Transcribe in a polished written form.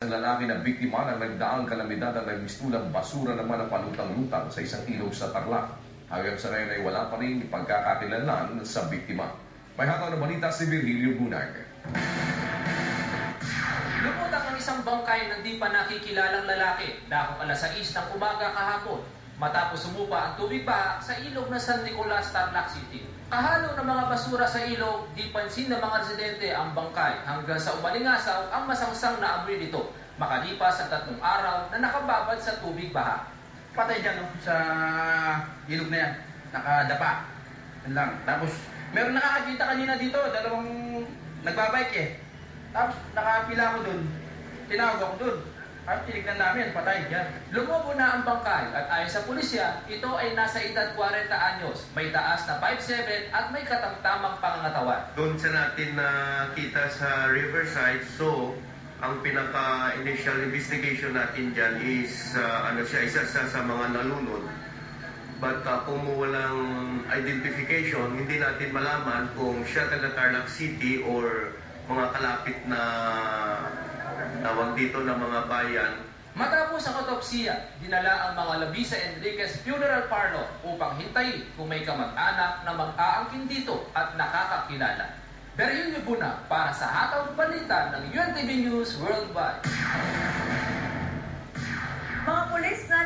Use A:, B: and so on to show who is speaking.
A: Ang lalaki na biktima ng nagdaang kalamidad ang nagmistulang basura naman ang palutang-lutang sa isang ilog sa Tarlac. Hanggang sa ngayon ay wala pa rin pagkakakilanlan sa biktima. May hataw na balita si Virgilio Bunag.
B: Lumutang ang isang bangkay ng di pa nakikilalang lalaki dahil alas 6 ng umaga kahapon matapos sumupa ang tubig baha sa ilog ng San Nicolas, Tarlac City. Kahalo ng mga basura sa ilog, di pansin ng mga residente ang bangkay hanggang sa umalingasaw ang masangsang na amoy nito makalipas ang 3 araw na nakababad sa tubig baha.
C: Patay dyan, no? Sa ilog na yan, nakadapa. Yan lang. Tapos, meron nakakakita kanina dito, dalawang nagbabike eh. Tapos, nakapila ko dun. Tinawag ako dun. At tinignan namin, patay dyan.
B: Lumobo na ang bangkay at ayon sa pulisya, ito ay nasa edad 40 anyos, may taas na 5'7" at may katamtamang pangangatawan.
D: Doon sa natin nakita sa Riverside, so ang pinaka-initial investigation natin dyan is isa sa mga nalunod. But kung walang identification, hindi natin malaman kung siya taga Tarlac City or mga kalapit na tawag dito na mga bayan.
B: Matapos ang otopsiya, dinala ang mga labi sa Enriquez Funeral Parlor upang hintayin kung may kamag-anak na mag-aangkin dito at nakakakilala. Virgilio Bunag para sa Hataw Balita ng UNTV News Worldwide.
E: Mga pulis na